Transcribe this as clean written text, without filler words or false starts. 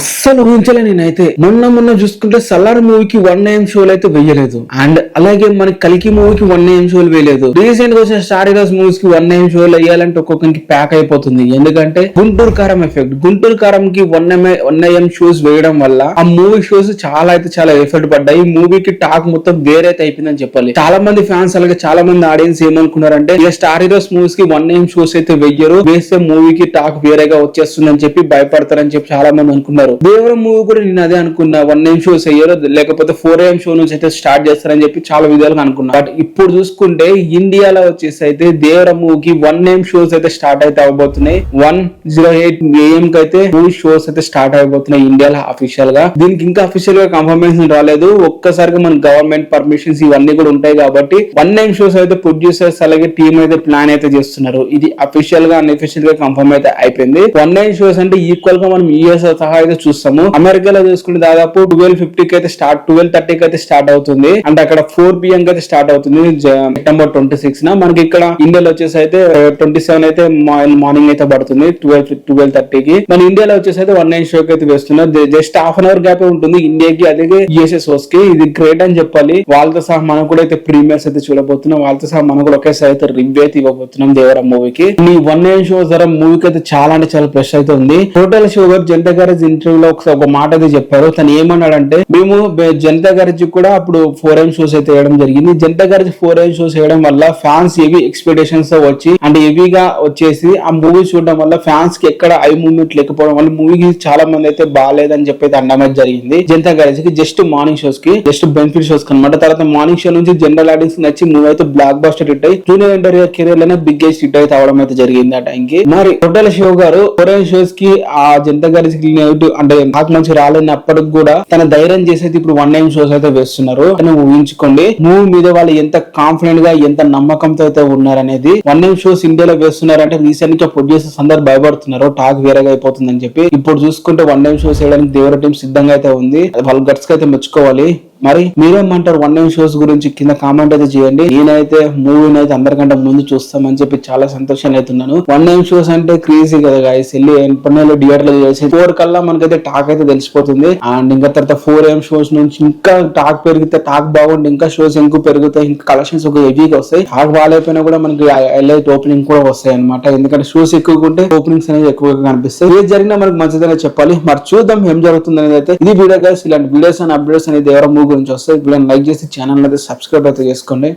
అస్సలు ఊహించలే నేనైతే. మొన్న చూసుకుంటే సలార్ మూవీకి 1 AM షోలు అయితే వేయలేదు, అండ్ అలాగే మన కల్కి మూవీకి 1 AM షోలు వేయలేదు. రీసెంట్ గా వచ్చిన స్టార్ హీరోస్ మూవీస్ కి 1 AM షోలు వేయాలంటే ఒక్కొక్కరికి ప్యాక్ అయిపోతుంది. ఎందుకంటే గుంటూరు కారం ఎఫెక్ట్. గుంటూరు కారం కి 1 AM షోస్ వేయడం వల్ల ఆ మూవీ షోస్ చాలా ఎఫర్ట్ పడ్డాయి. మూవీకి టాక్ మొత్తం వేరే అయిపోయిందని చెప్పాలి. చాలా మంది ఫ్యాన్స్ అలాగే చాలా మంది ఆడియన్స్ ఏమనుకున్నారంటే ఇక స్టార్ హీరోస్ మూవీస్ కి 1 AM షోస్ అయితే వెయ్యరు, వేస్తే మూవీకి టాక్ వేరేగా వచ్చేస్తుందని చెప్పి భయపడతారని చెప్పి చాలా మంది అనుకున్నారు. దేవరం మూవీ కూడా నేను అదే అనుకున్నా, 1 AM షోస్ అయ్యారు లేకపోతే 4 AM షో నుంచి అయితే స్టార్ట్ చేస్తారని చెప్పి చాలా విధాలుగా అనుకున్నా. బట్ ఇప్పుడు చూసుకుంటే ఇండియాలో వచ్చేసి అయితే దేవరం మూవీకి 1 AM షోస్ అయితే స్టార్ట్ అయితే అవబోతున్నాయి. 108 AM కి అయితే మూవీ షోస్ అయితే స్టార్ట్ అయిపోతున్నాయి ఇండియాలో అఫీషియల్ గా. దీనికి ఇంకా అఫీషియల్ గా కన్ఫర్మేషన్ రాలేదు. ఒక్కసారిగా మన గవర్నమెంట్ పర్మిషన్స్ ఇవన్నీ కూడా ఉంటాయి కాబట్టి 1 AM షోస్ అయితే ప్రొడ్యూసర్స్ అలాగే టీమ్ అయితే ప్లాన్ అయితే చేస్తున్నారు. ఇది అఫీషియల్ గా అన్అఫీషియల్ గా కన్ఫర్మ్ అయితే అయిపోయింది. 1 AM షోస్ అంటే ఈక్వల్ గా మనం యూఎస్ సహా అయితే చూస్తాము. అమెరికాలో చూసుకుంటే దాదాపు 12:50 కి అయితే 12:30 కి అయితే స్టార్ట్ అవుతుంది, అంటే అక్కడ 4 PM కి అయితే స్టార్ట్ అవుతుంది సెప్టెంబర్ 26 మనకి ఇక్కడ ఇండియాలో వచ్చేసి అయితే 27 అయితే మార్నింగ్ అయితే పడుతుంది 12:30 కి. మన ఇండియాలో వచ్చేసి అయితే 1 AM షోకి అయితే వేస్తున్నారు. Just half an hour gap ఉంటుంది ఇండియాకి అలాగే యూఎస్ఏ షోస్ కి. ఇది గ్రేట్ అని చెప్పాలి. వాళ్ళతో సహా మనం కూడా అయితే ప్రీమియర్స్ అయితే చూడబోతున్నాం. వాళ్ళతో సహా మనం కూడా ఒకేసారి అయితే రివ్యూ అయితే ఇవ్వబోతున్నాం దేవరం మూవీకి. ఈ 1 AM షో ద్వారా మూవీకి అయితే చాలా అంటే చాలా ప్రెష్ అయితే ఉంది. టోటల్ షో గారు జనతా గ్యారేజ్ ఇంటర్వ్యూలో ఒక మాట అయితే చెప్పారు. తను ఏమన్నాడంటే మేము జనతా గ్యారేజ్ కూడా అప్పుడు 4 AM షోస్ అయితే వేయడం జరిగింది. జనతా గ్యారేజ్ 4 AM షోస్ వేయడం వల్ల ఫ్యాన్స్ హెవీ ఎక్స్పెక్టేషన్స్ తో వచ్చి అంటే హెవీగా వచ్చేసి ఆ మూవీ చూడడం వల్ల ఫ్యాన్స్ కి ఎక్కడ ఐ మూవ్మెంట్ లేకపోవడం వల్ల మూవీకి చాలా మంది అయితే బాగాలేదని చెప్పి అయితే అనడం జరిగింది. జనతా గ్యారేజ్ కి జస్ట్ మార్నింగ్ షోస్ కి జస్ట్ బెనిఫిట్ షోస్ అనమాట. తర్వాత మార్నింగ్ షో నుంచి జనరల్ ఆడియన్స్ నచ్చి మూవీ అయితే బ్లాక్ బస్టర్ హిట్ అయ్యి జూనియర్ ఎన్టీఆర్ కెరీర్ లోనే బిగ్గెస్ట్ హిట్ అయితే అవడం అయితే జరిగింది ఆ టైంకి. మరి టోటల్ షో గారు 4 AM షోస్ కి ఆ జనతా గ్యారేజ్ కి అంటే నాకు మంచి రాలేనప్పటికి కూడా తన ధైర్యం చేసి అయితే ఇప్పుడు 1 AM షోస్ అయితే వేస్తున్నారు అని ఊహించుకోండి. మూవీ మీద వాళ్ళు ఎంత కాన్ఫిడెంట్ గా ఎంత నమ్మకంతో అయితే ఉన్నారనేది. 1 AM షోస్ ఇండియాలో వేస్తున్నారంటే రీసెంట్ గా ప్రొడ్యూసర్స్ అందరు భయపడుతున్నారు టాక్ వేరేగా అయిపోతుందని చెప్పి. ఇప్పుడు చూసుకుంటే 1 AM షోస్ వేయడానికి దేవర టీం సిద్ధంగా అయితే ఉంది. వాళ్ళ గట్స్ కి అయితే మెచ్చుకోవాలి. మరి మీరేమంటారు 1 AM షోస్ గురించి కింద కామెంట్ అయితే చేయండి. నేనైతే మూవీని అయితే అందరికంటే ముందు చూస్తామని చెప్పి చాలా సంతోషంగా అవుతున్నాను. 1 AM షోస్ అంటే క్రేజీ కదా గాయస్. వెళ్ళి ఎప్పటిలో థియేటర్ చేసి 4 కల్లా మనకైతే టాక్ అయితే తెలిసిపోతుంది. అండ్ ఇంకా తర్వాత 4 AM షోస్ నుంచి ఇంకా టాక్ పెరిగితే టాక్ బాగుండి ఇంకా షోస్ ఎక్కువ పెరుగుతాయి, ఇంకా కలెక్షన్స్ ఒక హెవీగా వస్తాయి. టాక్ బాగాలేకపోయినా కూడా మనకి హైలైట్ ఓపెనింగ్ కూడా వస్తాయి అనమాట. ఎందుకంటే షోస్ ఎక్కువ ఉంటే ఓపెనింగ్స్ అనేది ఎక్కువగా కనిపిస్తాయి. ఏది జరిగినా మనకి మంచిదనే చెప్పాలి. మరి చూద్దాం ఏం జరుగుతుంది అనేది అయితే. ఇది వీడియో గైస్. ఇలాంటి వీడియోస్ అండ్ అప్డేట్స్ అనేది దేవరం మూవీ గురించి వస్తాయి. వీళ్ళని లైక్ చేసి ఛానల్ అయితే సబ్స్క్రైబ్ అయితే చేసుకోండి.